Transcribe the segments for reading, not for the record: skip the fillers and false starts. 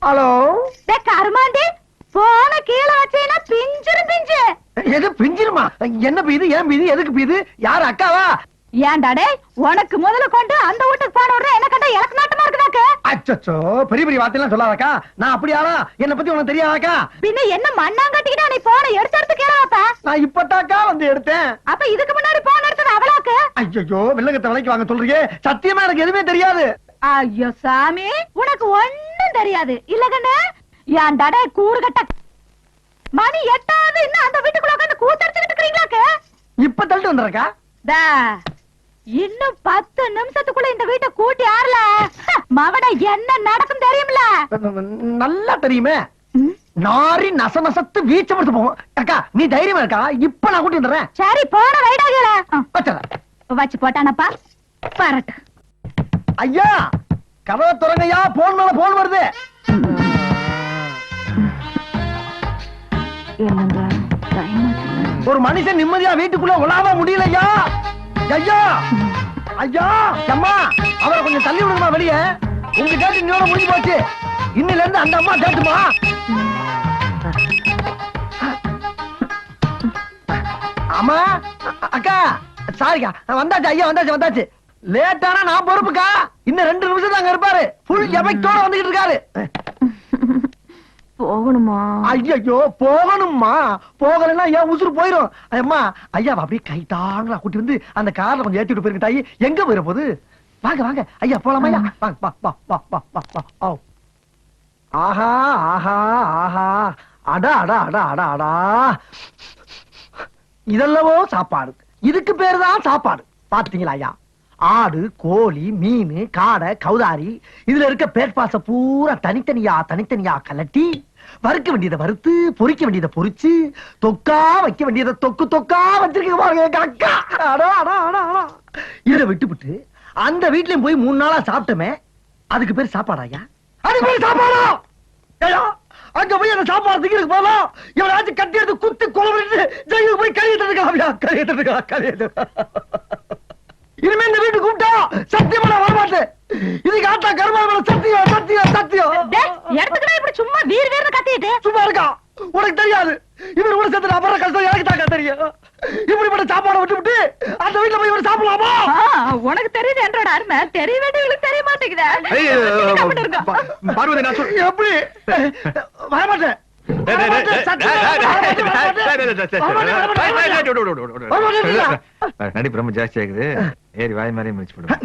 Hello Karumandi போன கீழே வச்சேன்னா பிஞ்சிரு பிஞ்சு. எது பிஞ்சிருமா? என்ன பீது? ஏன் பீது? எதுக்கு பீது? யாரு அக்காவா? ஏன்டாடே உனக்கு முதல்ல கொண்டு அந்த வீட்டுக்கு போன உடனே என்ன கண்டா எனக்கு நாட்டமா இருக்குதாக்க? அச்சச்சோ, பெரிய பெரிய வார்த்தையெல்லாம் சொல்லாதக்கா. நான் அப்படி ஆளா? என்ன பத்தி உனக்கு தெரியாதாக்கா? பின்ன என்ன மண்ணாங்கட்டிக்கிட்டா நீ போன எடுத்து கேளாப்பா? நான் இப்பதாக்கா வந்து எடுத்தேன். அப்ப இதுக்கு முன்னாடி போன எடுத்தது அவளாக்கு? ஐயோ, வில்லங்கத்தை விலைக்கு வாங்க சொல்றீங்க. சத்தியமா எனக்கு எதுவுமே தெரியாது. ஐயோ சாமி, உனக்கு ஒண்ணும் தெரியாது இல்ல கண்ணு? ஏன்டாடே கூறு கட்ட மணி 8 இன்னும் அந்த வீட்டுக்குள்ள உட்காந்து கூத்தடிச்சுக்கிட்டு இருக்கீங்களாக்க? இப்ப தள்ளிட்டு வந்துறக்கா. இன்னும் 10 நிமிஷத்துக்குள்ள இந்த வீட்டை கூட்டி ஆறல மவன என்ன நடக்கும் தெரியுமில? நல்லா தெரியுமே. நாரி நச நசத்து வீச்ச முடிச்சு போகும். அக்கா நீ தைரியமா இருக்கா? இப்ப நான் கூட்டி வந்துடுறேன். சரி போன வைடாகல வச்சல வச்சு போட்டானப்பா பரட்டு. ஐயா கதவை திறங்கய்யா. போன் மேல போன் வருது. ஒரு மனுஷன் நிம்மதியா வீட்டுக்குள்ள உலாவ முடியலையா? ஐயா ஐயா அம்மா, அவரை கொஞ்சம் தள்ளி விடுமா வெளியே. உங்க டேட்டு இன்னோட முடிஞ்சு போச்சு. இன்னில இருந்து அந்த அம்மா டேட்டுமா. அம்மா அக்கா சாரிக்கா, வந்தாச்சு ஐயா, வந்தாச்சு வந்தாச்சு. லேட்டானா நான் பொறுப்புக்கா. இன்னும் 2 நிமிஷம் தாங்க இருப்பாரு. ஃபுல் எஃபெக்டோட வந்துகிட்டு இருக்காரு. போகணுமா? ஐயோ போகணுமா? போகலன்னா ஏன் உசுறு போயிரும். அம்மா ஐயா அப்படியே கை தாங்களா கூட்டி வந்து அந்த கார்ல கொஞ்சம் ஏத்தி விட்டு போயிருங்க. தாயி எங்க போயிட போகுது? வாங்க வாங்க ஐயா போலாமா? ஐயா வாங்க வா வா வா வா வா வா. ஆஹா ஆஹா ஆஹா, அடா அடா அடா அடா அடா. இதெல்லவோ சாப்பாடு. இதுக்கு பேரு தான் சாப்பாடு. பாத்தீங்களா ஐயா? ஆடு, கோழி, மீன், காடை, கௌதாரி, இதுல இருக்க பேட்பாச பூரா தனித்தனியா தனித்தனியா கலட்டி வறுக்க வேண்டியதை வறுத்து, பொரிக்க வேண்டியதை பொரிச்சு, தொக்கா வைக்க வேண்டியதை தொக்கு தொக்கா வச்சிருக்கீங்க பாருங்க அக்கா. இதை விட்டுவிட்டு அந்த வீட்லயும் போய் 3 நாளா சாப்பிட்டமே, அதுக்கு பேர் சாப்பாடா ஐயா? அதுக்கு பேர் சாப்பாடா? ஐயா அங்க போய் அந்த சாப்பாடு திங்கிறதுக்கு போகலாம். எவனாச்சும் கட்டி எடுத்து குத்து கொலை ஜெயிலுக்கு போய் கழியிட்டு இனிமே இந்த வீட்டு கூப்பிட்டா சத்தியமா நான் வரமாட்டேன். இதுக்கு ஆட்டா கருமாள் சத்தியம் சத்தியம் சத்தியம். எடுத்துக்கிட்டா இப்படி சும்மா வீர் வீர்னு கத்திட்டு சும்மா இருக்கா? உனக்கு தெரியாது. இவர் கூட சேர்த்து அப்புற கஷ்டம் எனக்கு தாக்கா தெரியும். இப்படிப்பட்ட சாப்பாடை விட்டு அந்த வீட்டுல போய் இவர் சாப்பிடலாமா? உனக்கு தெரியுது என்றோட அருமை தெரிய வேண்டியவங்களுக்கு தெரிய மாட்டேங்குது. பார்வதி நான் எப்படி வரமாட்டேன். நடி பிரம்ம ஜாஸ்தி ஆகுது. ஏறி வாய் மாதிரி முடிச்சு போடுவோம்.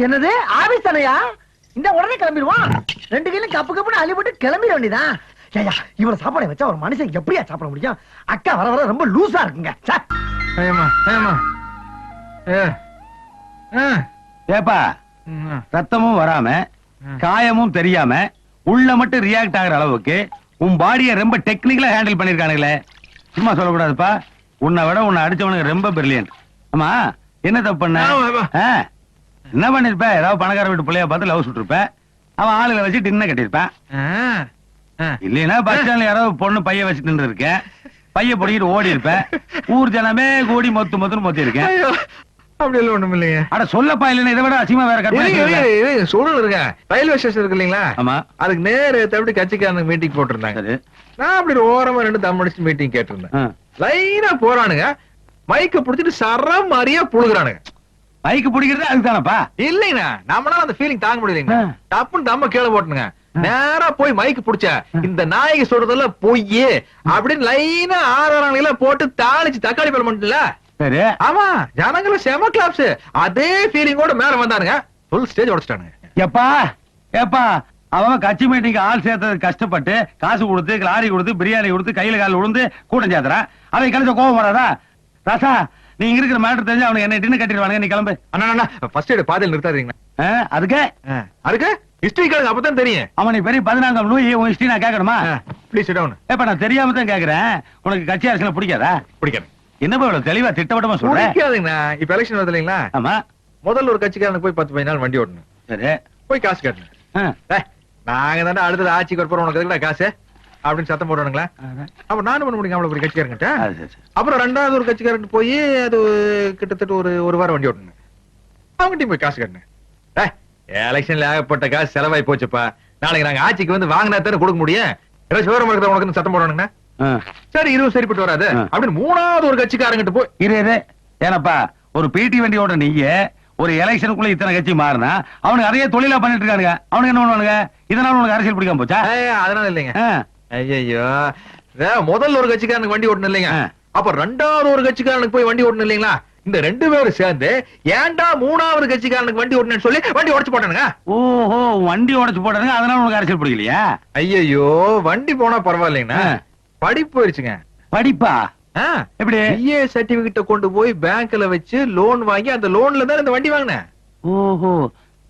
என்னது ஆபீஸ் தானையா? இந்த உடனே கிளம்பிடுவான். 2 கையிலும் கப்பு கப்புன்னு அள்ளி போட்டு கிளம்பிட வேண்டியதான். ஏயா இவ்வளவு சாப்பாடு வச்சா ஒரு மனுஷன் எப்படியா சாப்பிட முடியும்? அக்கா வர வர ரொம்ப லூசா இருக்குங்க. ஏப்பா ரத்தமும் வராம காயமும் தெரியாம உள்ள மட்டும் ரியாக்ட் ஆகுற அளவுக்கு உன் பாடியை ரொம்ப டெக்னிக்கலா ஹேண்டில் பண்ணிருக்கானுங்களே. சும்மா சொல்லக்கூடாதுப்பா. உன்னை விட உன்னை அடிச்சவனுக்கு ரொம்ப பிரில்லியன்ட். ஆமா என்ன தப்பு பண்ண? என்ன பண்ணிருப்ப? ஏதாவது பணக்கார வீட்டு பிள்ளைய பார்த்து லவ் சுட்டிருப்ப. அவன் ஆளுகளை வச்சு டின்ன கட்டிருப்பேன். இல்லைன்னா பஸ் ஸ்டாண்ட்ல யாராவது பொண்ணு பைய வச்சுட்டு நின்று இருக்க. பைய பிடிக்கிட்டு ஓடி இருப்ப. ஊர் ஜனமே கூடி மொத்து மொத்துன்னு மொத்தி இருக்கேன். அப்படி எல்லாம் ஒண்ணும் இல்லைங்க. அட சொல்லப்பா. இல்லைன்னா இதை விட அசிமா வேற கற்பனை சூழல் இருக்க. ரயில்வே ஸ்டேஷன் இருக்கு இல்லீங்களா? ஆமா. அதுக்கு நேரு எப்படி கட்சிக்காரனுக்கு மீட்டிங் போட்டிருந்தாங்க. நான் அப்படி ஓரமா 2 தம் அடிச்சு மீட்டிங் கேட்டிருந்தேன். லைனா போறானுங்க. மைக்க புடிச்சிட்டு சரம் மாதிரியா புழுகுறானுங்க. மைக்கு பிடிக்கிறது அதுதானப்பா? இல்லைங்கண்ணா, நம்மளால அந்த ஃபீலிங் தாங்க முடியலைங்க. தப்புன்னு தம்ம கீழே போட்டுங்க. நேரா போய் மைக்கு புடிச்ச இந்த நாயகி சொல்றதுல பொய் அப்படின்னு லைனா 6 போட்டு தாளிச்சு தக்காளி பழம் பண்ணல. சரி. ஆமா ஜனங்களும் செம கிளாப்ஸ். அதே ஃபீலிங்கோட மேல வந்தானுங்க. Full stage உடைச்சிட்டானுங்க. எப்பா ஏப்பா அவன் கட்சி மீட்டிங் ஆள் சேர்த்தது கஷ்டப்பட்டு காசு கொடுத்து லாரி கொடுத்து பிரியாணி கொடுத்து கையில கால விழுந்து கூட்டம் சேர்த்துறான். அவன் கழிச்ச கோபம் வராதா? ராசா நீங்க இருக்கிற மேட்டர் தெரிஞ்சு அவனுக்கு என்ன டின்னு கட்டிடுவானுங்க. நீ கிளம்பு. அண்ணா ஃபர்ஸ்ட் எய்ட் பாதையில் நிறுத்தாதீங்க. அதுக்கு ஹிஸ்டரி கேளுங்க, அப்பதான் தெரியும். அவன் நீ பெரிய 14ஆம் லூயி உன் ஹிஸ்டரி நான் கேட்கணுமா? Please sit down. ஏப்பா நான் தெரியாம தான் கேக்குறேன். உனக்கு கட்சி அரசியல் பிடிக்காதா? பிடிக்காது. என்னப்பா இவ்வளவு தெளிவா திட்டவட்டமா சொல்றேன்? பிடிக்காதுங்கண்ணா. இப்ப எலெக்ஷன் வருது இல்லைங்களா? ஆமா. முதல்ல ஒரு கட்சிக்காரனுக்கு போய் 10-15 நாள் வண்டி ஓட்டணும். சரி. போய் காசு கட்டணும். நாங்க தானே அடுத்தது ஆட்சிக்கு வரப்போறோம், உனக்கு எதுக்குடா காசு அப்படின்னு சத்தம் போடுவானுங்களா? அப்ப நானும் பண்ண முடியும் அவ்வளவு ஒரு கட்சிக்காரங்கிட்ட. அப்புறம் 2வது ஒரு கட்சிக்காரன் போய் அது கிட்டத்தட்ட ஒரு வாரம் வண்டி ஓட்டணும். அவங்ககிட்டயும் போய் காசு கட்டணும். எலெக்ஷன்ல ஏகப்பட்ட காசு செலவாய் போச்சுப்பா. நாளைக்கு நாங்க ஆட்சிக்கு வந்து வாங்கினா தானே கொடுக்க முடியும். ஏதாவது விவரம் இருக்கிற உனக்கு சத்தம் போடணுங்கண்ணா. சரி இதுவும் சரிப்பட்டு வராது அப்படின்னு 3வது ஒரு கட்சிக்காரங்கிட்ட போய் இரு ஏனப்பா ஒரு பிடி வண்டியோட நீங்க ஒரு எலெக்ஷனுக்குள்ள இத்தனை கட்சி மாறினா அவனுக்கு அதையே தொழிலா பண்ணிட்டு இருக்கானுங்க. அவனுக்கு என்ன பண்ணுவானுங்க? இதனால உனக்கு அரசியல் பிடிக்காம போச்சா? அதனால இல்லைங்க. ஐயோ முதல்ல ஒரு கட்சிக்காரனுக்கு வண்டி ஓட்டணும் இல்லைங்க, அப்ப 2வது ஒரு கட்சிக்காரனுக்கு போய் வண்டி ஓட்டணும் இல்லைங்களா? இந்த 2 பேரும் சேர்ந்து ஏன்டா 3வது கட்சிக்காரனுக்கு வண்டி ஓட்டணும்னு சொல்லி வண்டி உடைச்சு போட்டானுங்க. ஓஹோ வண்டி உடைச்சு போட்டானுங்க, அதனால உனக்கு அரசியல் பிடிக்கலையா? ஐயோ வண்டி போனா பரவாயில்லைங்கண்ணா, படிப்பு போயிருச்சுங்க. படிப்பா? எப்படி? பிஏ சர்டிபிகேட்ட கொண்டு போய் பேங்க்ல வச்சு லோன் வாங்கி அந்த லோன்ல தான் இந்த வண்டி வாங்கினேன். ஓஹோ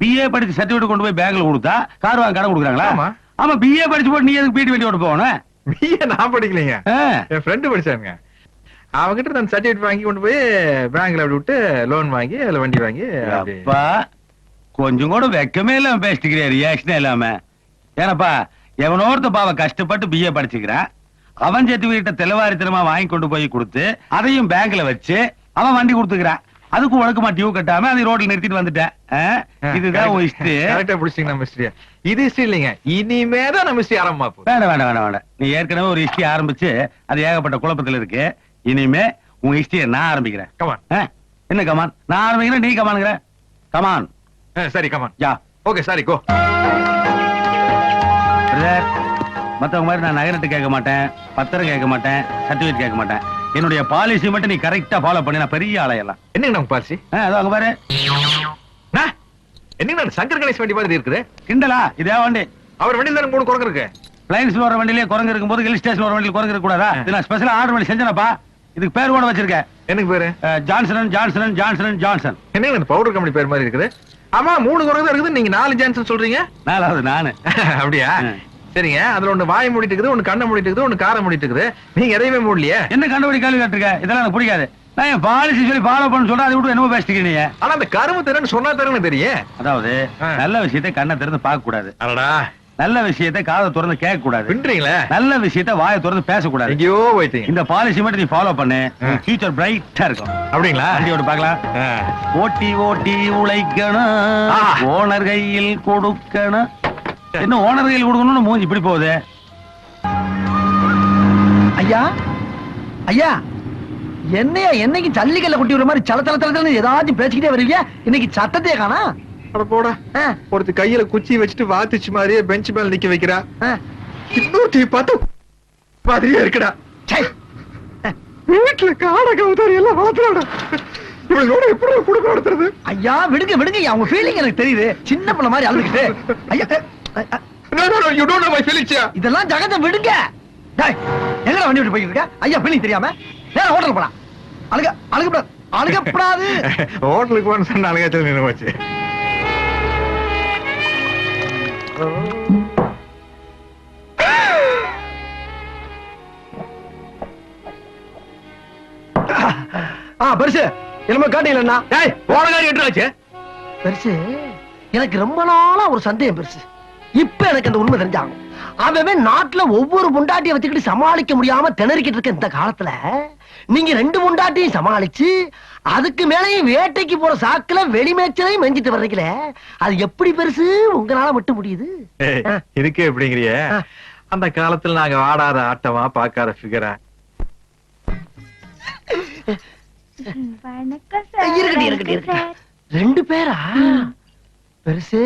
பிஏ படிச்சு சர்டிபிகேட் கொண்டு போய் பேங்க்ல கொடுத்தா கார் வாங்க கடன் கொடுக்குறாங்களா? ஆமா. ஆமா பிஏ படிச்சு போட்டு நீ எதுக்கு பிடி வண்டி ஓட்ட போகணும்? பிஏ நான் படிக்கலைங்க, என் ஃப்ரெண்டு படிச்சாங்க. அவங்கிட்ட நான் சர்டிபிகேட் வாங்கி கொண்டு போய் பேங்க்ல அப்படி விட்டு லோன் வாங்கி அதுல வண்டி வாங்கி. அப்பா கொஞ்சம் கூட வெக்கமே இல்லாம பேசிக்கிறேன், ரியாக்ஷனே இல்லாம. ஏனப்பா எவனோர்த்த பாவ கஷ்டப்பட்டு பிஏ படிச்சுக்கிறான், அவன் சர்டிபிகேட்ட தெளிவாரித்தனமா வாங்கி கொண்டு போய் கொடுத்து அதையும் பேங்க்ல வச்சு அவன் வண்டி கொடுத்துக்கிறான். அதுக்கு ஒழுக்கமா டியூ கட்டாம அதை ரோட்ல நிறுத்திட்டு வந்துட்டேன். இதுதான் உன் ஹிஸ்டரி. கரெக்டா புடிச்சீங்க நம்ம ஹிஸ்டரி. இது ஹிஸ்டரி இல்லைங்க, இனிமேதான் நம்ம ஹிஸ்டரி ஆரம்பமா போகுது. வேண்டாம் நீ ஏற்கனவே ஒரு ஹிஸ்டரி ஆரம்பிச்சு அது ஏகப்பட்ட குழப்பத்துல இருக்கு. இனிமே உன் ஹிஸ்டரியை நான் ஆரம்பிக்கிறேன். கமான். என்ன கமான்? நான் ஆரம்பிக்கிறேன், நீ கமான்ங்கிற. கமான். சரி கமான். யா ஓகே சாரி கோ. மத்தவங்க மாதிரி நான் நகரத்து கேட்க மாட்டேன், பத்திரம் கேட்க மாட்டேன், சர்டிபிகேட் கேட்க மாட்டேன். என்னுடைய பாலிசி மட்டும் நீ கரெக்டா ஃபாலோ பண்ணி நான் பெரிய ஆளையெல்லாம். என்னங்க நம்ம பாலிசி? அதோ அங்க பாரு. என்னங்க சங்கர் கணேஷ் வண்டி மாதிரி இருக்குது? கிண்டலா? இதே வண்டி அவர் வண்டியில தானே 3 குரங்கு இருக்கு. பிளைன்ஸ்ல வர வண்டியிலே குரங்கு இருக்கும் போது ஹில் ஸ்டேஷன் வர வண்டியில் குரங்கு இருக்க கூடாதா? இது நான் ஸ்பெஷலா ஆர்டர் பண்ணி செஞ்சேனப்பா. இதுக்கு பேர் கூட வச்சிருக்கேன். எனக்கு பேரு ஜான்சன் ஜான்சன் ஜான்சன் ஜான்சன். என்னங்க இந்த பவுடர் கம்பெனி பேர் மாதிரி இருக்குது? ஆமா 3 குரங்கு தான் இருக்குது, நீங்க 4 ஜான்சன் சொல்றீங்க. 4வது நானு. அப்படியா? சரிங்க, அதுல ஒண்ணு வாய் மூடிட்டு இருக்குது, ஒண்ணு கண்ணை மூடிட்டு இருக்குது, ஒண்ணு காரை மூடிட்டு இருக்குது. நீங்க எதையுமே மூடலையே. என்ன கண்டுபிடி கேள்வி கேட்டிருக்க? இதெல்லாம் எனக்கு பிடிக்காது. நான் என் பாலிசி சொல்லி ஃபாலோ பண்ண சொல்றேன், அதை விட்டு என்னமோ பேசிட்டு நீங்க. ஆனா அந்த கரும்பு திறன்னு சொன்னா தருன்னு தெரியும். அதாவது நல்ல விஷயத்தை கண்ணை திறந்து பார்க்க கூடாது, அடடா நல்ல விஷயத்தை காதை திறந்து கேட்க கூடாது, பின்றீங்களே நல்ல விஷயத்தை வாயை திறந்து பேசக்கூடாது. எங்கேயோ போயிட்டீங்க. இந்த பாலிசி மட்டும் நீ ஃபாலோ பண்ணு, ஃபியூச்சர் பிரைட்டா இருக்கும். அப்படிங்களா? வண்டியோட பார்க்கலாம். ஓட்டி ஓட்டி உழைக்கணும், ஓனர் கையில் கொடுக்கணும். என்ன ஓனர் கையில் கொடுக்கணும்னு மூஞ்சி இப்படி போகுது? ஐயா ஐயா, என்னையா என்னைக்கு ஜல்லிக்கல்ல கொட்டி விடுற மாதிரி சல தல தல ஏதாச்சும் பேசிக்கிட்டே வருவீங்க, இன்னைக்கு சத்தத்தையே காணா. அட போடா, ஒருத்தி கையில குச்சி வச்சுட்டு வாத்துச்சு மாதிரியே பெஞ்ச் மேல நிக்க வைக்கிறா, இன்னொருத்தி பார்த்து மாதிரியே இருக்குடா. வீட்டுல காடை கவுதாரி எல்லாம் வளர்த்துறாடா, இவளோட எப்படி குடுக்க நடத்துறது? ஐயா விடுங்க விடுங்க, அவங்க ஃபீலிங் எனக்கு தெரியுது. சின்ன பிள்ளை மாதிரி அழுதுகிட்டு. ஐயா you don't know my feelings. இதெல்லாம் ஜகத்தை விடுங்க. டேய் எங்கடா வண்டி விட்டு போயிட்டு இருக்க? ஐயா ஃபீலிங் தெரியாம நேரா ஹோட்டல் போடா. அழுகப்படாது. ஹோட்டலுக்கு போன சொன்ன அழுகாச்சல் நின்னு போச்சு. பெருசு என்னமோ காட்டீங்களா? டேய் போன காரி எட்டாச்சு. பெருசு எனக்கு ரொம்ப நாளா ஒரு சந்தேகம் பெருசு. இப்ப எனக்கு அந்த உண்மை தெரிஞ்சாகும். அவன் நாட்டுல ஒவ்வொரு முண்டாட்டியை வச்சுக்கிட்டு சமாளிக்க முடியாம திணறிக்கிட்டு இருக்க இந்த காலத்துல நீங்க 2 முண்டாட்டியும் சமாளிச்சு அதுக்கு மேலையும் வேட்டைக்கு போற சாக்குல வெளிமேச்சலையும் மெஞ்சிட்டு வர்றீங்களே, அது எப்படி பெருசு உங்களால மட்டும் முடியுது? இதுக்கு எப்படிங்கிறிய? அந்த காலத்துல நாங்க ஆடாத ஆட்டமா பாக்காத ஃபிகரா. இருக்கட்டும் 2 பேரா? பெருசு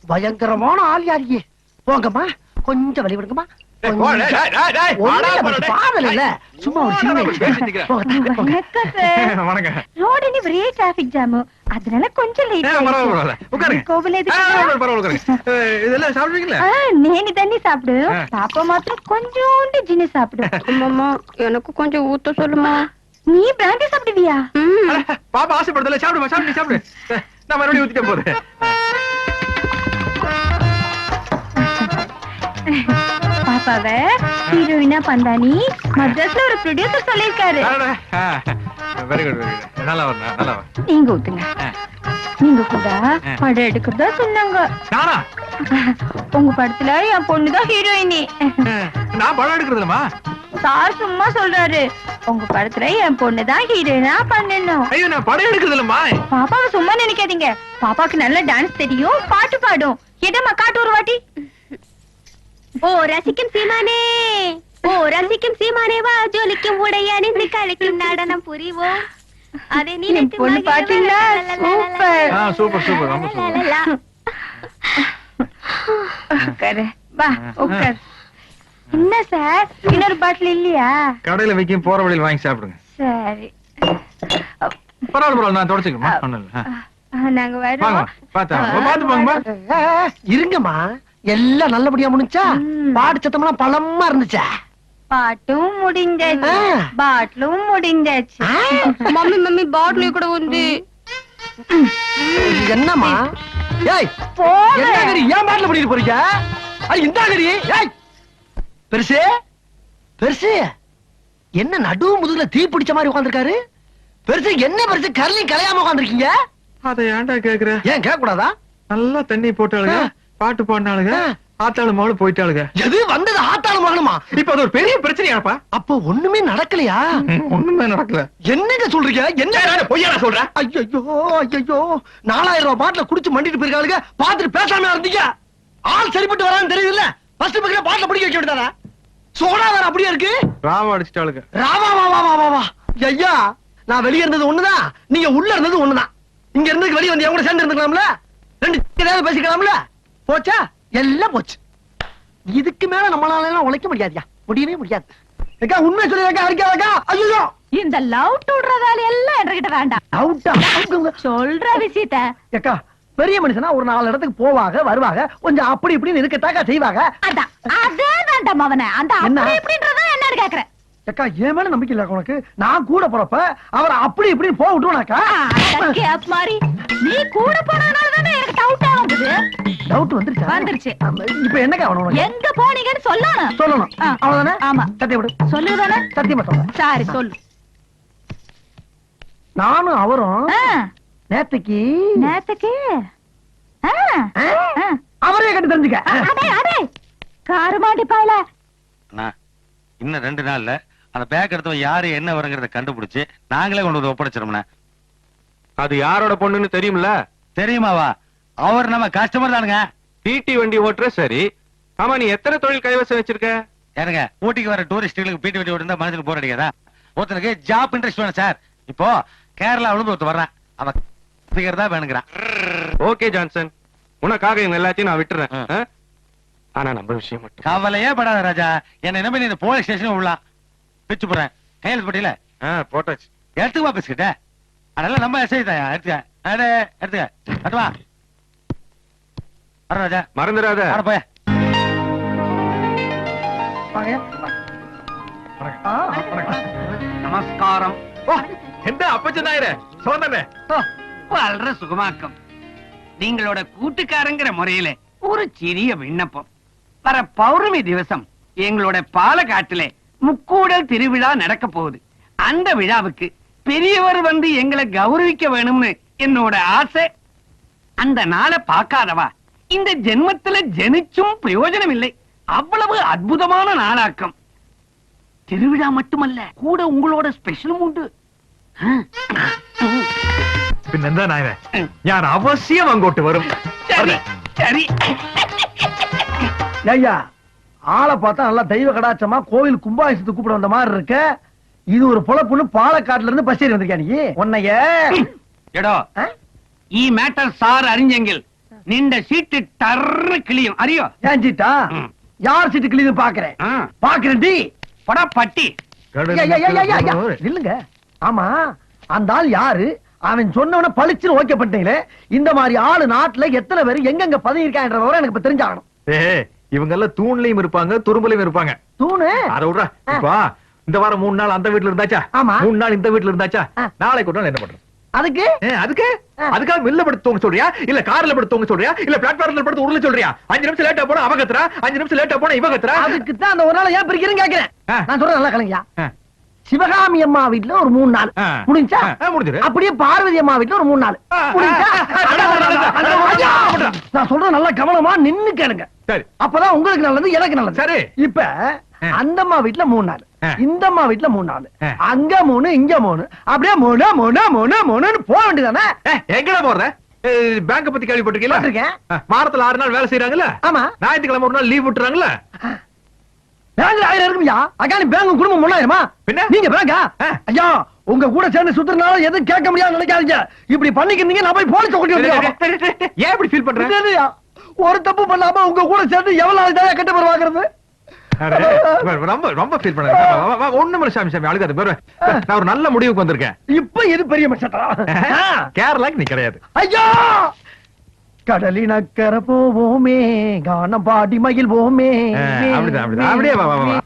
பயங்கரமான ஆள் யாரியே. போங்கம்மா கொஞ்சம் வழி விடுங்கம்மா. சும்மா ஒரு சின்ன ரோடு ஒரே டிராபிக் ஜாம், அதனால கொஞ்சம் நேனி தண்ணி சாப்பிடு, பாப்பா மாத்திரம் கொஞ்சோண்டு ஜினி சாப்பிடு. அம்மா எனக்கு கொஞ்சம் ஊத்த சொல்லுமா. நீ பிராண்டி சாப்பிடுவியா? பாப்பா ஆசைப்படுதல, சாப்பிடுமா சாப்பிடு சாப்பிடு. நான் மறுபடியும் ஊத்திட்டேன் போது. பாப்பாவ ஹீரோயினா பந்தானி மദ്രാஸ்ல ஒரு ப்ரொடியூசர் சொல்லிருக்காரு. Very good very good. நல்லா வரணும் நல்லா வர. நீங்க ஊத்துங்க. நீங்க கூட படம் எடுக்கிறதா சொன்னாங்க. நானா? உங்க படத்துல என் பொண்ணுதான் ஹீரோயினி. நான் படம் எடுக்கிறதுலமா? சார் சும்மா சொல்றாரு, உங்க படத்துல என் பொண்ணுதான் ஹீரோயினா பண்ணணும். ஐயோ நான் படம் எடுக்கிறதுலமா. பாப்பாவை சும்மா நினைக்காதீங்க, பாப்பாக்கு நல்ல டான்ஸ் தெரியும், பாட்டு பாடும். எதமா காட்டு ஒரு வாட்டி. ஓ ரசிக்கும் சீமானே, ஓ ரசிக்கும் சீமானே, வா ஜொலிக்கும் உடை அணிந்து கலைக்கும் நடனம் புரிவோம். அதை நினைத்து பொண்ணு பாத்தீங்களா? சூப்பர். சூப்பர் சூப்பர் ரொம்ப சூப்பர். உட்காரு. வா உட்கார். என்ன சார் இன்னொரு பாட்டில் இல்லையா? கடையில வைக்கும் போற வழியில் வாங்கி சாப்பிடுங்க. சரி பரவாயில்ல நான் தொடச்சுக்கமா ஒண்ணும் இல்ல. நாங்க வாங்க வரோம். பாத்து போங்கம்மா. இருங்கம்மா, எல்லாம் நல்லபடியா முடிஞ்சா? ம். பாட்டு சத்தம்லாம் பலமா இருந்துச்சா? பாட்டும் முடிஞ்சாச்சு, ஆ. பாட்டிலும் முடிஞ்சாச்சு. மம்மி மம்மி பாட்டில் கூட வந்து என்னம்மா? ஏய், போங்க. என்ன கறி ஏன் பாட்டில் பண்ணிட்டு போறீங்க? இந்த கறி ஏய் பெருசு பெருசு என்ன நடு முதுகுல தீ பிடிச்ச மாதிரி உட்கார்ந்திருக்காரு? பெருசு என்ன பெருசு கரலையும் கலையாம உட்கார்ந்திருக்கீங்க? அதை ஏன்டா கேக்குற? ஏன் கேட்க கூடாதா? நல்லா தண்ணி போட்டாளுங்க, பாட்டு பாடினாளுங்க, ஆத்தாளு மகளும் போயிட்டாளுங்க. எது வந்தது ஆத்தாளு மகனுமா? இப்ப அது ஒரு பெரிய பிரச்சனையாப்பா. அப்போ ஒண்ணுமே நடக்கலையா? ஒண்ணுமே நடக்கல. என்னங்க சொல்றீங்க? என்ன பொய்யா சொல்றேன்? ஐயோ ஐயோ 4000 ரூபாய் பாட்டில குடிச்சு மண்டிட்டு போயிருக்காளுங்க. பாத்துட்டு பேசாம இருந்தீங்க. ஆள் சரிப்பட்டு வரான்னு தெரியுதுல்ல? ஃபர்ஸ்ட் பக்கத்துல பாட்டில பிடிக்க வைக்க விட்டாரா? சோடா வேற அப்படியே இருக்கு. ராவ அடிச்சிட்டாளுங்க. ராவா வா வா வா வா வா. ஐயா, நான் வெளிய இருந்தது ஒண்ணுதான், நீங்க உள்ள இருந்தது ஒண்ணுதான். இங்க இருந்து வெளிய வந்து என் கூட சேர்ந்து இருந்துக்கலாம்ல? ரெண்டு ஏதாவது பேசிக்கலாம்ல? போச்சா? எல்லாம் போச்சு. இதுக்கு மேல நம்மளால எல்லாம் உழைக்க முடியாதுயா, முடியவே முடியாது. அக்கா உண்மை சொல்லிருக்கா அடிக்காதக்கா. ஐயோ இந்த லவ் டுடுற வேலை எல்லாம் என்கிட்ட வேண்டாம். அவுட்டா. சொல்ற விஷயத்த அக்கா பெரிய மனுஷனா ஒரு 4 இடத்துக்கு போவாங்க வருவாங்க, கொஞ்சம் அப்படி இப்படின்னு இருக்கத்தாக்கா செய்வாங்க. அதான் அதே வேண்டாம் அவனை. அந்த என்ன? அப்படி இப்படின்றத என்னன்னு கேக்குறேன். அக்கா என் மேல நம்பிக்கை இல்ல உனக்கு? நான் கூட போறப்ப அவரை அப்படி இப்படின்னு போக விட்டுவனாக்கா? கேப் மாதிரி நீ கூட போனதுனால தானே எனக்கு டவுட்டா வந்தது. டவுட் வந்துருச்சா? வந்துருச்சு. இப்ப என்னக்கா வேணும் உனக்கு? எங்க போனீங்கன்னு சொல்லணும். சொல்லணும். ஆ. அவ்வளவுதானே? ஆமா. சத்தியம் விடு. சொல்லுதானே? சத்தியமா சொல்றேன். சரி சொல்லு. நானும் அவரும் ஆ, நேத்துக்கு நேத்துக்கு ஆ, ஆ? ஆ. அவரே கட்டி தெரிஞ்சுக்க. அடே அடே காருமாடி பாயல. அண்ணா, இன்னும் 2 நாள்ல அந்த பேக் எடுத்தவன் யாரு என்ன வருங்கிறத கண்டுபிடிச்சு நாங்களே கொண்டு வந்து ஒப்படைச்சிரும்ண்ணா. அது யாரோட பொண்ணுன்னு தெரியும்ல? தெரியுமாவா? அவர் நம்ம கஸ்டமர் தானுங்க. டிடி வண்டி ஓட்டுற சரி. ஆமா, நீ எத்தனை தொழில் கைவசம் வச்சிருக்க? ஏனுங்க, ஊட்டிக்கு வர டூரிஸ்டுகளுக்கு பீட்டி வண்டி ஓட்டுந்தா மனசுக்கு போர் அடிக்காதா? ஒருத்தனுக்கு ஜாப் இன்ட்ரெஸ்ட் வேணும் சார். இப்போ கேரளாவிலும் ஒருத்தர் வர்றான், அவன் தான் வேணுங்கிறான். ஓகே ஜான்சன், உனக்காக இவங்க எல்லாத்தையும் நான் விட்டுறேன். ஆனா நம்ம விஷயம் மட்டும் கவலையே படாத ராஜா. என்ன நம்பி நீ இந்த போலீஸ் ஸ்டேஷன் உள்ளலாம் பிச்சு போறேன். கையெழுத்து போட்டியில போட்டாச்சு. எடுத்துக்குவா பேசிக்கிட்ட. அதெல்லாம் நம்ம எஸ்ஐ தான். எடுத்துக்க எடுத்துக்க எடுத்துவா. வர ராஜா, மறந்துடாத. வர போய. நமஸ்காரம். எந்த அப்பச்சன் நாயரே சோதனை வளர சுகமாக்கம். நீங்களோட கூட்டுக்காரங்கிற முறையில ஒரு சிறிய விண்ணப்பம். வர பௌர்ணமி திவசம் எங்களோட பாலக்காட்டுல முக்கூடல் திருவிழா நடக்க போகுது. அந்த விழாவுக்கு பெரியவர் வந்து எங்களை கௌரவிக்க வேணும்னு என்னோட ஆசை. அந்த நாளை பார்க்காதவா இந்த ஜென்மத்துல ஜெனிச்சும் பிரயோஜனம் இல்லை. அவ்வளவு அற்புதமான நாளாக்கம். திருவிழா மட்டுமல்ல, கூட உங்களோட ஸ்பெஷலும் உண்டு. പിന്നെന്താ നായരെ, ഞാൻ അവശ്യം അങ്ങോട്ട് വരും. சரி சரி. ஐயா, ஆளை பார்த்தா நல்லா தெய்வ கடாச்சமா கோவில் கும்பாபிஷேகத்துக்கு கூப்பிட வந்த மாதிரி இருக்க. இது ஒரு பொழப்புன்னு பாலக்காட்டுல இருந்து பஸ் ஏறி வந்திருக்கா நீ? உன்னைய எடோ ಈ ಮ್ಯಾಟರ್ ಸಾರ್ ಅರಿಂಜೆಂಗಿಲ್ ನಿಂದ ಸೀಟ್ ಟರ್ರ கிளியும் அறியோ? ஏஞ்சிட்டா ம். யார் சீட்டு கிளீது பாக்குறேன் பாக்குறேன் டி. படா பட்டி. இல்லங்க. ஆமா, அந்த ஆள் யாரு? அவன் சொன்னவன பளிச்சுன்னு ஓகே பண்ணிட்டீங்களே. இந்த மாதிரி ஆளு நாட்டுல எத்தனை பேர் எங்கெங்க பதவி இருக்கான்ற விவரம் எனக்கு இப்ப தெரிஞ்சாகணும். இவங்க எல்லாம் தூண்லயும் இருப்பாங்க, துரும்புலயும் இருப்பாங்க. தூணு அத விடுறா. இப்ப இந்த வாரம் 3 நாள் அந்த வீட்டுல இருந்தாச்சா? ஆமா. 3 நாள் இந்த வீட்டுல இருந்தாச்சா? நாளைக்கு ஒரு நாள் என்ன பண்றது? அதுக்கு அதுக்கு அதுக்காக மில்ல படுத்து தூங்க சொல்றியா, இல்ல கார்ல படுத்து தூங்க சொல்றியா, இல்ல பிளாட்ஃபார்ம்ல படுத்து உருள சொல்றியா? 5 நிமிஷம் லேட்டா போனா அவ கத்துறா, 5 நிமிஷம் லேட்டா போனா இவ கத்துறா. அதுக்கு தான் அந்த ஒரு நாள் ஏன் பிரிக்கிறேன்னு கேக்குறேன். நான் சொல்றேன் நல்லா கலங்கயா. ஆ. சிவகாமி அம்மா வீட்டுல ஒரு 3 நாள் ஆ. முடிஞ்சா? முடிஞ்சிரு. அப்படியே பார்வதி அம்மா வீட்டுல ஒரு 3 நாள் முடிஞ்சா? நான் சொல்றது நல்லா கவனமா நின்னு கேளுங்க. சரி. அப்பதான் உங்களுக்கு நல்லது, எனக்கு நல்லது. சரி. இப்ப அந்த அம்மா வீட்டுல 3 நாள், இந்த அம்மா வீட்டுல 3 நாள், ஆ. அங்க 3 இங்க 3, அப்படியே 3 3 3 3ன்னு போக வேண்டியதானே? எங்கடா போறத? பேங்க பத்தி கேள்விப்பட்டிருக்கீங்களா? இருக்கேன். வாரத்துல 6 நாள் வேலை செய்யறாங்கல்ல, ஆமா. ஞாயிற்றுக்கிழமை ஒரு நாள் லீவ் விட்டுறாங்கல்ல. பேங்க்ல 1000 இருக்கும்யா. அக்கானி பேங்க் குடும்பம் முன்னாயிருமா? பின்ன? நீங்க பேங்கா? ஐயா, உங்க கூட சேர்ந்து சுத்துறதுனால எதுவும் கேட்க முடியாது நினைக்காதீங்க. இப்படி பண்ணிக்கிறீங்க, நான் போய் போலீஸ் கொண்டு வந்து. ஏன் இப்படி ஃபீல் பண்ற? இல்லையா, ஒரு தப்பு பண்ணாம உங்க கூட சேர்ந்து எவ்வளவு நாள் தான் கெட்ட பேர் வாங்குறது? அடே, ரொம்ப ரொம்ப ஃபீல் பண்ணாத. ஒண்ணும் இல்ல சாமி, சாமி அழுகாத. பாரு, நான் ஒரு நல்ல முடிவுக்கு வந்திருக்கேன். இப்ப எது பெரிய மச்சட்டா? கேரளாக்கு நீ கிடையாது. ஐயா, கடலின் அக்கறை போவோமே, கானம் பாடி மகிழ்வோமே. அப்படிதான் அப்படிதான். அப்படியே வா வா வா.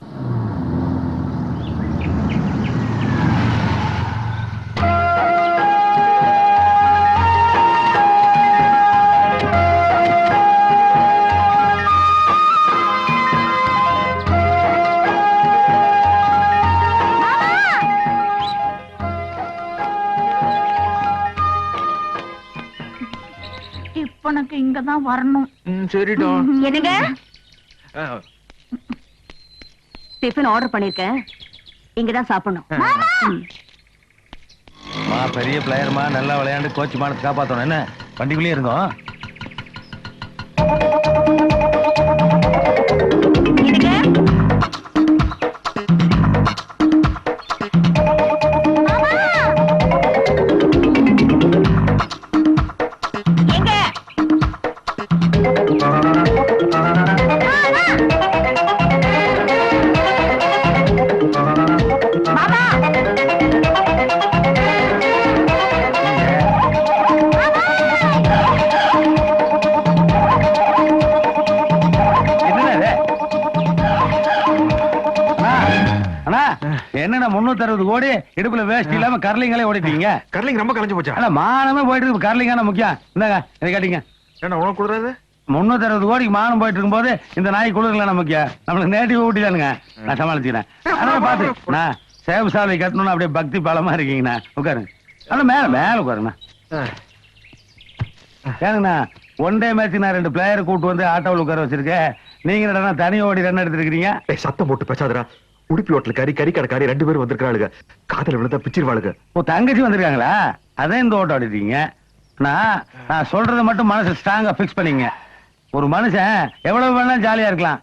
இப்ப எனக்கு இங்கதான் வரணும். சரிடா. என்னங்க டிஃபன் ஆர்டர் பண்ணிருக்கேன், இங்கதான் சாப்பிடணும். பெரிய பிளேயர்மா, நல்லா விளையாண்டு கோச் மானத்தை காப்பாத்தணும். என்ன வண்டிக்குள்ளேயே இருந்தோம். என்னன்னா 360 கோடி இடுப்புல வேஸ்ட் இல்லாம கர்லிங்களே ஓடிட்டீங்க. கர்லிங் ரொம்ப கலைஞ்சு போச்சா? அல்ல, மானமே போயிட்டு இருக்கு. கர்லிங்கான முக்கியம். இந்தாங்க இதை கேட்டீங்க. என்ன உனக்கு கொடுறாது? 360 கோடிக்கு மானம் போயிட்டு இருக்கும் போது இந்த நாய் குளிர்லாம் முக்கியம். நம்மளுக்கு நேட்டிவ் ஊட்டி தானுங்க. நான் சமாளிச்சுக்கிறேன். ஆனா பாத்து நான் சேவ் சாலை கட்டணும்னு அப்படியே பக்தி பாலமா இருக்கீங்கண்ணா. உட்காருங்க. ஆனா மேல மேல உட்காருங்கண்ணா. ஏங்கண்ணா, ஒன் டே மேட்ச் நான் 2 பிளேயர் கூட்டு வந்து ஆட்டோவில் உட்கார வச்சிருக்கேன். நீங்க என்னடா தனி ஓடி ரன் எடுத்துருக்கீங்க? சத்தம் போட்டு பேசாதடா. உடுப்பி ஹோட்டல் கறி கடைக்காரி 2 பேரும் வந்திருக்காளுங்க. காதல விழுந்தா பிச்சிருவாளுங்க. ஓ, தங்கச்சி வந்திருக்காங்களா? அதான் இந்த ஓட்டம் ஆடிட்டீங்க. நான் சொல்றதை மட்டும் மனசு ஸ்ட்ராங்கா பிக்ஸ் பண்ணீங்க. ஒரு மனுஷன் எவ்வளவு வேணாலும் ஜாலியா இருக்கலாம்.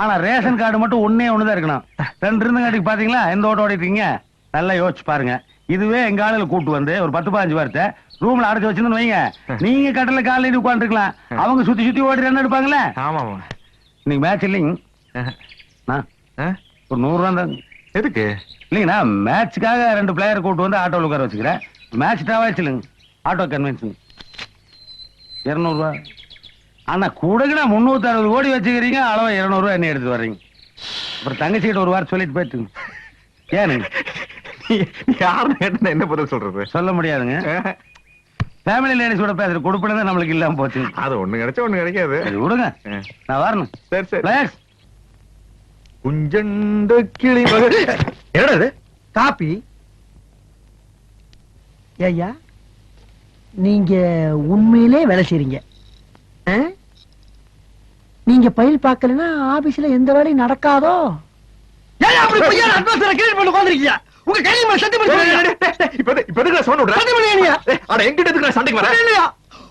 ஆனா ரேஷன் கார்டு மட்டும் ஒன்னே ஒண்ணுதான் இருக்கணும். 2 இருந்துங்காட்டிக்கு பாத்தீங்களா எந்த ஓட்டம் ஓடிட்டீங்க? நல்லா யோசிச்சு பாருங்க. இதுவே எங்க ஆளுல கூட்டு வந்து ஒரு 10-15 வாரத்தை ரூம்ல அடைச்சு வச்சிருந்து வைங்க, நீங்க கட்டல காலையில உட்காந்துருக்கலாம். அவங்க சுத்தி சுத்தி ஓடி ரன் எடுப்பாங்களே. ஆமா. இன்னைக்கு மேட்ச் இல்லைங்க. ஒரு 100 ரூபா தான். எதுக்கு? இல்லைங்கண்ணா, மேட்சுக்காக 2 பிளேயர் கூட்டு வந்து ஆட்டோவில் உட்கார வச்சுக்கிறேன். மேட்ச் டாவாச்சு இல்லைங்க. ஆட்டோ கன்வென்ஷன் 200 ரூபா. ஆனா கூடங்கண்ணா 360 கோடி வச்சுக்கிறீங்க. அளவு 200 ரூபா என்ன எடுத்து வர்றீங்க? அப்புறம் தங்கச்சிக்கிட்ட ஒரு வாரம் சொல்லிட்டு போயிட்டுங்க. ஏனுங்க யாருன்னு என்ன பதில் சொல்றது? சொல்ல முடியாதுங்க. ஃபேமிலி லேடிஸோட பேசுற கொடுப்பின தான் நம்மளுக்கு இல்லாம போச்சு. அது ஒண்ணு கிடைச்சா ஒண்ணு கிடைக்காது. சரி விடுங்க, நான் வரணும். சரி. பிளேயர்ஸ், குஞ்சண்ட கிளி என்னடா இது? காப்பி. ஐயா, நீங்க உண்மையிலே வேலை செய்றீங்க. நீங்க பயில் பார்க்கலன்னா ஆபீஸ்ல எந்த வேலையும் நடக்காதோ? ஏன் அப்படி பொய்யான அட்வான்ஸ்ல கிரியேட் பண்ணி உட்கார்ந்திருக்கீங்க? உங்க கையில மேல சத்தியம் பண்ணி இப்ப எதுக்கு சவுண்ட் விடுற? சத்தியம் பண்ணீங்க. அட எங்கிட்ட எதுக்கு நான் சண்டைக்கு வரேன்? இல்லையா,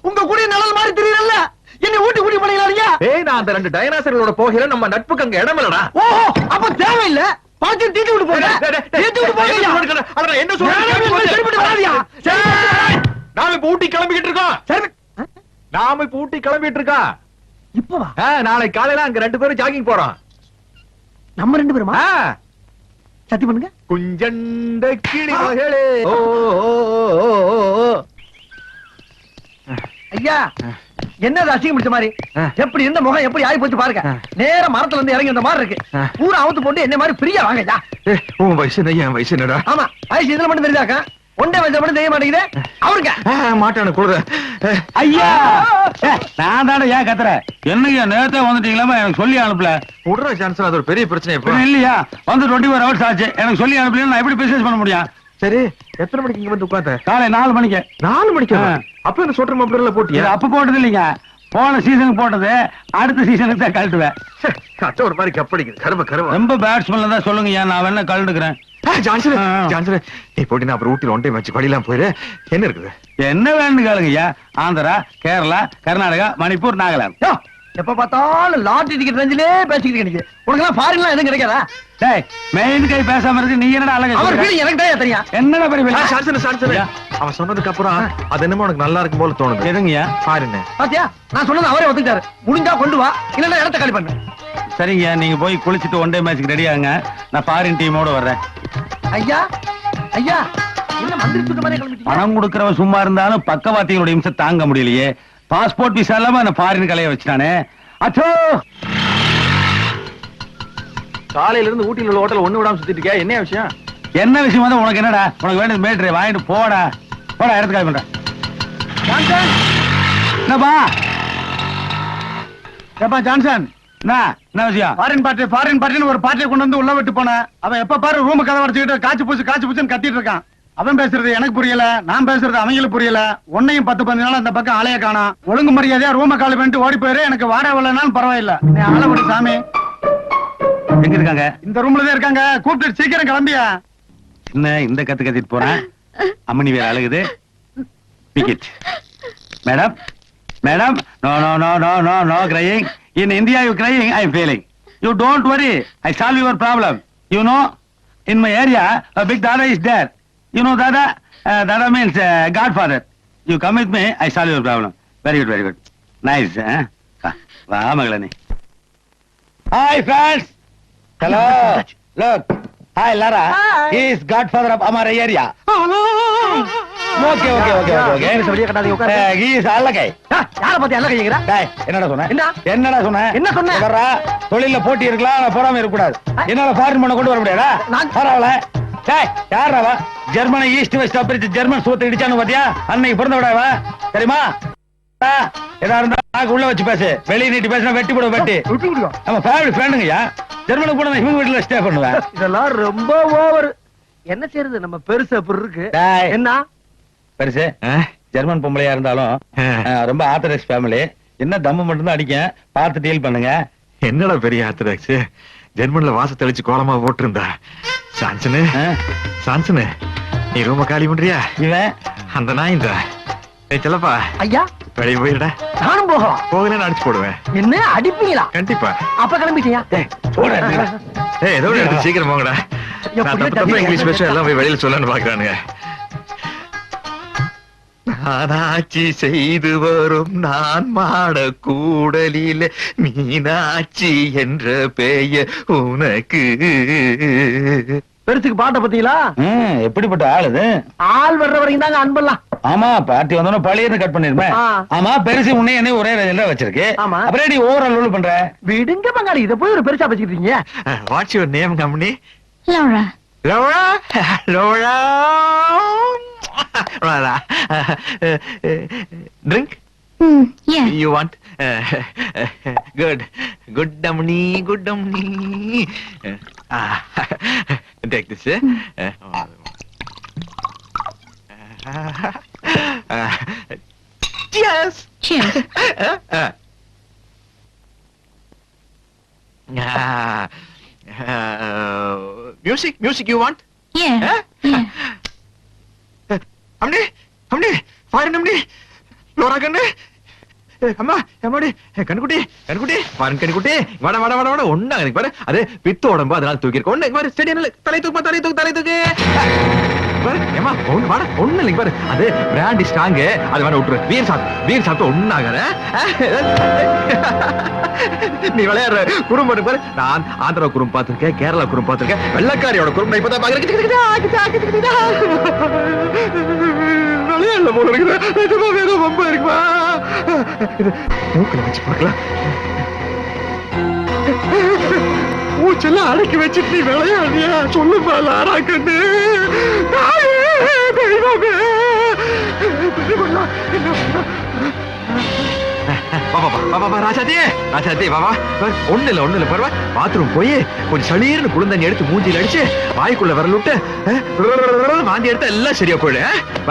உங்க கூட நிழல் மாதிரி தெரியல. என்ன ஊட்டி ஊட்டி பண்ணீங்களா? ஏய், நான் அந்த 2 டைனாசர்களோட போகிற நம்ம நட்புக்கு அங்க இடம் இல்லடா. ஓஹோ, அப்ப தேவையில்ல. பாத்து தீட்டு விட்டு போங்க. தீட்டு விட்டு போங்க. அட என்ன சொல்றீங்க? சரிப்பட்டு வராதியா? நாம இப்ப ஊட்டி கிளம்பிக்கிட்டு இருக்கோம். சரி, நாம இப்ப ஊட்டி கிளம்பிட்டு இருக்கோம். இப்ப வா. நாளை காலையில அங்க 2 பேரும் ஜாகிங் போறோம். நம்ம 2 பேருமா? சத்தியம் பண்ணுங்க. குஞ்சண்ட கிளி மகளே. ஐயா, என்ன அசிங்கம் பிடிச்ச மாதிரி எப்படி இருந்த முகம் எப்படி ஆகி போச்சு பாருங்க. நேர மரத்துல இருந்து இறங்கி வந்த மாதிரி இருக்கு. பூரா அவுத்து போட்டு என்ன மாதிரி பிரியா வாங்க ஐயா. உன் வயசு என்ன, என் வயசு என்னடா? ஆமா, வயசு இதுல மட்டும் தெரிஞ்சாக்கா ஒன்றே வயசு மட்டும் தெரிய மாட்டேங்குது அவருங்க. மாட்டானு கொடுற. ஐயா நான் தானே ஏன் கத்துறேன்? என்னையா நேரத்தை வந்துட்டீங்களா? எனக்கு சொல்லி அனுப்பல. விடுற சான்ஸ், அது ஒரு பெரிய பிரச்சனை. இப்ப இல்லையா வந்து 24 hours ஆச்சு. எனக்கு சொல்லி அனுப்பல. நான் எப்படி பிசினஸ் பண்ண முடியும்? சரி, எத்தனை மணிக்கு இங்க வந்து உட்கார்ந்த? காலை 4 மணிக்கு. 4 மணிக்கு? அப்ப இந்த சொட்டர் மாப்பிள்ள போட்டியா? இது அப்ப போட்டது இல்லைங்க, போன சீசனுக்கு போட்டது. அடுத்த சீசனுக்கு தான் கழட்டுவேன். அச்சா ஒரு மாதிரி கப்படிக்குது. கரும ரொம்ப பேட்ஸ்மேன்ல தான் சொல்லுங்க. நான் வேணா கழட்டுக்கிறேன். ஜான்சன் ஜான்சன் நீ போட்டு அப்புறம் ஊட்டில ஒன்றை வச்சு வழியெல்லாம் போயிரு. என்ன இருக்குது? என்ன வேணும்னு கேளுங்க ஐயா. ஆந்திரா, கேரளா, கர்நாடகா, மணிப்பூர், நாகாலாந்து. யோ, எப்ப பார்த்தாலும் லாட்டரி டிக்கெட் ரேஞ்சிலே பேசிக்கிட்டு எனக்கு உனக்கு எல்லாம் ஃபாரின்லாம் எதுவும் கிடைக்காதா? டேய், மெயின் கை பேசாம இருக்கு. நீ என்னடா அழகா அவர் சொல்ற? ஃபீலிங் எனக்கு தான் தெரியும். என்னடா பெரிய ஜான்சன் ஜான்சன் ஐயா. அவன் சொன்னதுக்கு அப்புறம் அது என்னமோ உனக்கு நல்லா இருக்கும் போல தோணுது. எதுங்கய்யா? பாருங்க. பாத்தியா, நான் சொன்னது அவரே ஒத்துக்கிட்டாரு. முடிஞ்சா கொண்டு வா, இல்லன்னா இடத்த காலி பண்ணு. சரிங்க, நீங்க போய் குளிச்சிட்டு ஒன் டே மேட்ச்க்கு ரெடி ஆகுங்க. நான் ஃபாரின் டீமோட வர்றேன். ஐயா ஐயா, என்ன மந்திரி சுத்த மாதிரி கிளம்பிட்டீங்க? பணம் கொடுக்கறவன் சும்மா இருந்தாலும் பக்கவாத்திகளோட இம்சை தாங்க முடியலையே. பாஸ்போர்ட் விசா இல்லாம என்ன ஃபாரின் கலைய வச்சுட்டானே. அச்சோ, காலையில இருந்து ஊட்டில உள்ள ஹோட்டல் ஒண்ணு விடாம சுத்திட்டு இருக்கியா? என்ன விஷயம்? என்ன விஷயம் வந்து உனக்கு என்னடா? உனக்கு வேண்டியது மேட்ரு வாங்கிட்டு போடா. போடா, இடத்துக்கு காலி பண்றேன். ஜான்சன், என்னப்பா? ஏப்பா ஜான்சன், என்ன விஷயம்? ஃபாரின் பார்ட்டின்னு ஒரு பார்ட்டியை கொண்டு வந்து உள்ள விட்டு போனேன். அவன் எப்ப பாரு ரூம் கதை வச்சுக்கிட்டு காய்ச்சி பூச்சுன்னு கத்திட்டு இருக்கான். அவன் பேசுறது எனக்கு புரியல, நான் பேசுறது அவங்களுக்கு புரியல. உன்னையும் 10-15 நாள் அந்த பக்கம் ஆளைய காணோம். ஒழுங்கு மரியாதையா ரூம காலி பண்ணிட்டு ஓடி போயிரு. எனக்கு வாடகை வரலனாலும் பரவாயில்ல. நீ ஆள விடு சாமி. எங்க இருக்காங்க? இந்த ரூம்ல தான் இருக்காங்க. கூப்பிட்டு சீக்கிரம் கிளம்பியா. என்ன இந்த கத்திட்டு போறேன்? அம்மனி வேற அழுகுது. Ticket madam, madam, no no no no no no crying. In India you crying, I am failing. You don't worry, I solve your problem. You know, in my area a big Dada is there. You know Dada? Dada means Godfather. You come with me, I solve your problem. Very good, very good. Nice, eh? Va magalani. Hi friends. Hello. Look. Hi Lara. Hi. He is Godfather of our area. Okay. வெளியே கட்டாதீங்க, உட்காரு. He is Allagai. யார பத்தி எல்லாம் கையங்கடா? டேய், என்னடா சொன்ன? என்ன? என்னடா சொன்ன? என்ன சொன்னேன்? வர்றா, தொழில்ல போட்டி இருக்கலாம், ஆனா பொறாமை இருக்க கூடாது. என்னால ஃபாரின் பண்ண கொண்டு வர முடியாதா? நான்- பரவாயில்ல. டேய், யாரா அவ? ஜெர்மனி ஈஸ்ட் வெஸ்ட் பிரிச்சு ஜெர்மன் சூத்து இடிச்சானு பாத்தியா? அன்னைக்கு பிறந்த விடாவ. தெரியுமா? ஏதா இருந்தா நாக்கு உள்ள வச்சு பேசு. வெளிய நீட்டி பேசினா வெட்டி போட வெட்டி. விட்டு விடுங்க. நம்ம ஃபேமிலி ஃப்ரெண்டுங்கய்யா. ஜெர்மனுக்கு போனா இவங்க வீட்டுல ஸ்டே பண்ணுவேன். இதெல்லாம் ரொம்ப ஓவர். என்ன செய்யறது, நம்ம பெருசு அப்படி இருக்கு. டேய், என்ன பெருசு ஜெர்மன் பொம்பளையா இருந்தாலும் ரொம்ப ஆர்த்தடாக்ஸ் ஃபேமிலி. என்ன தம்மு மட்டும் தான் அடிக்கேன். பார்த்து டீல் பண்ணுங்க. என்னடா பெரிய ஆர்த்தடாக்ஸ்? ஜெர்மன்ல வாச தெளிச்சு கோலமா போட்டிருந்தா. சான்சனு சான்சனு, நீ ரூம காலி பண்றியா? இவன் அந்த நாய் இந்த செல்லப்பா ஐயா, வெளியே போயிடா. நானும் போகலாம். போகலன்னு அடிச்சு போடுவேன். என்ன அடிப்பீங்களா? கண்டிப்பா. அப்ப கிளம்பிட்டியா? ஏதோ ஒரு இடத்துக்கு சீக்கிரம் போங்கடா. நான் தப்பு தப்பு இங்கிலீஷ் பேச எல்லாம் போய் வெளியில சொல்லன்னு பாக்குறானுங்க. நானாட்சி செய்து வரும் நான் மாட கூடலில மீனாட்சி என்ற பெயர் உனக்கு. பெருசுக்கு பாட்ட பத்தீங்களா? எப்படிப்பட்ட ஆள் இது? ஆள் வர்ற வரைக்கும் தாங்க அன்பெல்லாம். ஆமா, பார்ட்டி வந்தோட பழைய கட் பண்ணிருப்பேன். ஆ. ஆமா, பெருசு உன்னை என்ன ஒரே ரேஞ்சில வச்சிருக்கு. ஆமா. அப்புறம் நீ ஓவர் ஆல் பண்ற. விடுங்க பங்காளி, இத போய் ஒரு பெருசா வச்சுக்கிட்டீங்க. What's your name company? Laura. Laura? Laura? Laura. Drink? Yeah. You want? Good. Good dummy, good dummy. Take this. Cheers. Cheers. Music you want? Yeah. Yeah. அம்னே அம்னே பாரு அம்னே லோரா கண்ணு அம்மா அம்மாடி கண்ணுக்குட்டி கண்ணுக்குட்டி பாரு கண்ணுக்குட்டி வட வட வட வட ஒண்ணா எனக்கு பாரு அது பித்து உடம்பு அதனால தூக்கி இருக்க ஒண்ணு பாரு ஸ்டேடியம்ல தலை தூக்கு பாரு ஏமா ஒண்ணு வட ஒண்ணு இல்லைங்க பாரு அது பிராண்டி ஸ்ட்ராங் அது வேணா விட்டுரு வீர் சாப்பிட்டு ஒண்ணாகற நீ விளையாடுற குறும்பு பாரு நான் ஆந்திரா குறும்பு பார்த்திருக்கேன் கேரளா குறும்பு பார்த்திருக்கேன் வெள்ளக்காரியோட குறும்பு நான் இப்பதான் பாக்குறேன் விளையாடல போல இருக்குது வேற ரொம்ப இருக்குமா மூக்கில வச்சு பார்க்கலாம் மூச்செல்லாம் அடக்கி வச்சுட்டு நீ விளையாடியா சொல்லுப்பா லாரா கண்ணு தெய்வமே ராஜாதே பாபா ஒண்ணு இல்ல பரவா பாத்ரூம் போய் கொஞ்சம் சளீர்னு குளிர்ந்தண்ணி எடுத்து மூஞ்சில அடிச்சு வாய்க்குள்ள வரல விட்டு வாந்தி எடுத்தா எல்லாம் சரியா போயிடு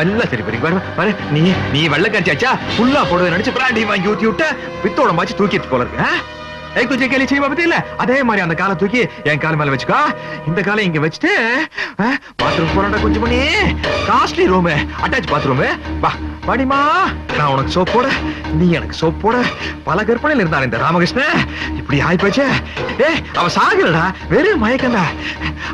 எல்லாம் சரி பாரு பாரு நீ வெள்ளக்கரிச்சாச்சா ஃபுல்லா போடுவது நினைச்சு பிராண்டி வாங்கி ஊத்தி விட்ட பித்தோட மாச்சு தூக்கிட்டு போல இருக்கு ஏக் துஜே கேலி செய்வா பத்தி இல்ல அதே மாதிரி அந்த காலை தூக்கி என் கால் மேல வச்சுக்கோ இந்த காலை இங்க வச்சுட்டு பாத்ரூம் போறடா கொஞ்சம் பண்ணி காஸ்ட்லி ரூம் அட்டாச் பாத்ரூம் வா வாடிமா நான் உனக்கு சோப் போட நீ எனக்கு சோப் போட பல கற்பனையில இருந்தான் இந்த ராமகிருஷ்ணன் இப்படி ஆயி போச்சே அவ சாகலடா வெறும் மயக்கண்டா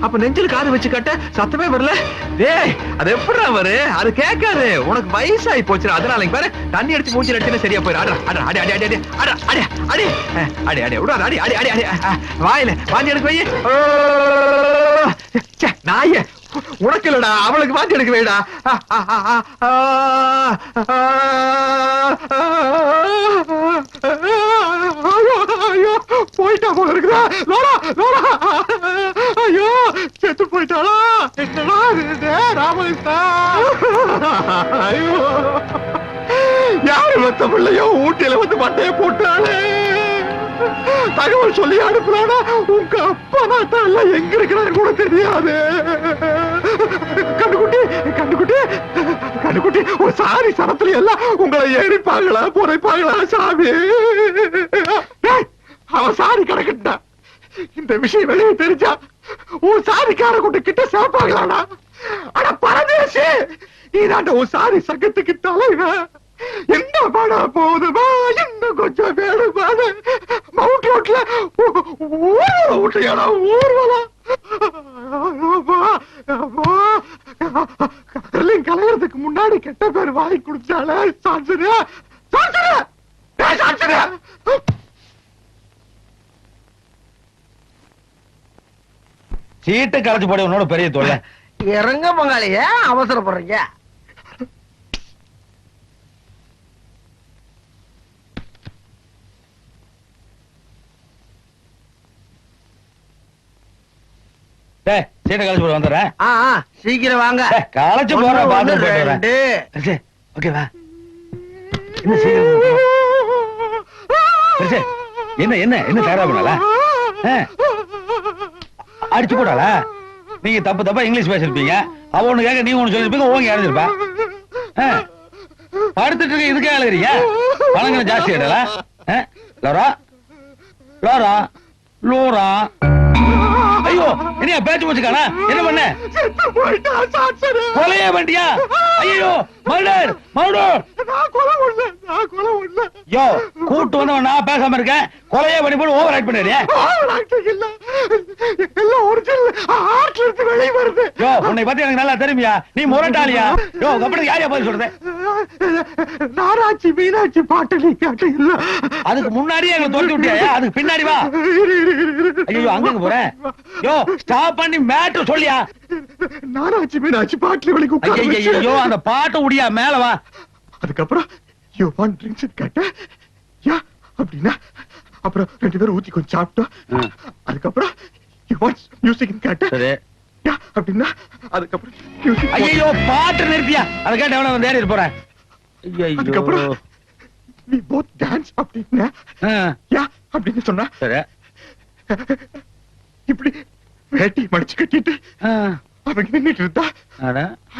அப்ப நெஞ்சில காது வச்சு கட்ட சத்தமே வரல டேய் அது எப்படிடா வரு அது கேட்காது உனக்கு வயசாகி போச்சு அதனால பாரு தண்ணி அடிச்சு மூஞ்சி அடிச்சு சரியா போயிரு அடி அடி அடி அடி அடி அடி அடி அடி அடி விடாத அடி அடி அடி அடி வாயில வாந்தி எடுக்க வை நாயே உனக்கு இல்லடா அவளுக்கு வாந்தி எடுக்க வைடா போயிட்டா போல இருக்குதா லோலா லோலா ஐயோ செத்து போயிட்டாளா என்னடா இது ராமகிருஷ்ணா ஐயோ யாரு வந்த பிள்ளையோ ஊட்டியில வந்து மண்டைய போட்டாளே தகவல் சொல்லி அனுப்புறானா உங்க அப்பா நாட்டால எங்க இருக்கிறாரு கூட தெரியாது கண்டுகுட்டி கண்டுகுட்டி கண்டுகுட்டி ஒரு சாரி சனத்துல எல்லாம் உங்களை எரிப்பாங்களா புரைப்பாங்களா சாமி அவன் சாரி கிடக்கட்டா இந்த விஷயம் வெளியே தெரிஞ்சா உன் சாரிக்கார கூட்ட கிட்ட சேர்ப்பாங்களாடா ஆனா பரதேசி நீதாண்ட உன் சாரி சங்கத்துக்கு தலைவன் என்ன பண்ண போதுமா இன்னும் கொஞ்சம் வேணுமானு மவுண்ட் ரோட்ல ஊர்வலம் ஊர்வலம் கலையறதுக்கு முன்னாடி கெட்ட பேர் வாங்கி குடிச்சால சான்சரியா சான்சரியா சான்சரியா சீட்டை கலைச்சு போட உன்னோட பெரிய தொல்லை இறங்க பங்காளிய அவசரப்படுறீங்க சீட்டை கலைச்சு போட வந்துடுறேன் சீக்கிரம் வாங்க கலைச்சு போற பாத்ரூம் போயிட்டு வரேன் ஓகேவா என்ன சீக்கிரம் என்ன என்ன என்ன தயாரா பண்ணல அடிச்சு போடால நீங்க தப்பு தப்பா இங்கிலீஷ் பேசிருப்பீங்க அவ ஒண்ணு கேட்க நீங்க ஒண்ணு சொல்லிருப்பீங்க ஓங்கி அடைஞ்சிருப்பா படுத்துட்டு இருக்க இதுக்கே அழுகிறீங்க பணங்களை ஜாஸ்தி ஆயிடல லோரா லோரா லோரா ஐயோ என்ன பேச்சு போச்சுக்கானா என்ன பண்ண கொலையே வண்டியா ஐயோ மர்டர் மர்டர் யோ கூட்டு வந்தவன் நான் பேசாம இருக்கேன் கொலையே பண்ணி போட்டு ஓவர் ஆக்ட் பண்ணிடுறியா வெளியே வருது யோ உன்னை பத்தி எனக்கு நல்லா தெரியுமியா நீ முரட்டாளியா யோ அப்படி யாரையா பதில் சொல்றது நாராட்சி மீனாட்சி பாட்டு நீ கேட்ட இல்ல அதுக்கு முன்னாடியே எங்களை தோண்டி விட்டியா அதுக்கு பின்னாடி வா ஐயோ அங்க போறேன் யோ ஸ்டாப் பண்ணி மேட்டர் சொல்லியா நாராட்சி மீனாட்சி பாட்டுல வெளியே ஐயோ அந்த பாட்டு உடியா மேல வா அதுக்கப்புறம் யூ வாண்ட் ட்ரிங்க்ஸ் கேட்ட யா அப்படின்னா அப்புறம் ரெண்டு பேரும் ஊத்தி கொஞ்சம் சாப்பிட்டோம் அதுக்கப்புறம் யூ வாண்ட் மியூசிக் கேட்ட சரி யா அப்படின்னா அதுக்கப்புறம் மியூசிக் ஐயோ பாட்டு நிறுத்தியா அதை கேட்ட எவன வந்து ஏறி போறேன் அதுக்கப்புறம் we both dance அப்படின்னா யா அப்படின்னு சொன்னா சரி இப்படி வேட்டி மடிச்சு கட்டிட்டு அவங்க நின்னுட்டு இருந்தா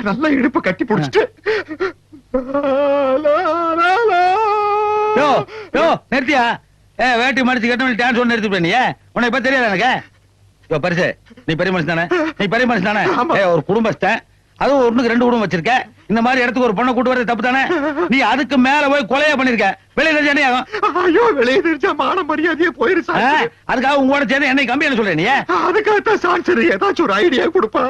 நல்லா இடுப்ப கட்டி புடிச்சிட்டு யோ யோ நிறுத்தியா வேட்டி மடிச்சு கட்ட டான்ஸ் ஒண்ணு நிறுத்தி நீ உன்னை இப்ப தெரியாது எனக்கு யோ பரிசு நீ பெரிய மனுஷன் தானே நீ பெரிய மனுஷன் தானே ஒரு குடும்பஸ்தன் அதுவும் ஒண்ணுக்கு ரெண்டு குடும்பம் வச்சிருக்க இந்த மாதிரி இடத்துக்கு ஒரு பொண்ணை கூட்டு வரது தப்பு தானே நீ அதுக்கு மேல போய் கொலையா பண்ணிருக்க வெளியே தெரிஞ்சா என்ன ஆகும் ஐயோ வெளியே தெரிஞ்சா மான மரியாதையே போயிருச்சு அதுக்காக உங்களோட சேர்ந்து என்னை கம்பி என்ன சொல்ற நீ அதுக்காகத்தான் சான்சர் ஏதாச்சும் ஒரு ஐடியா கொடுப்பா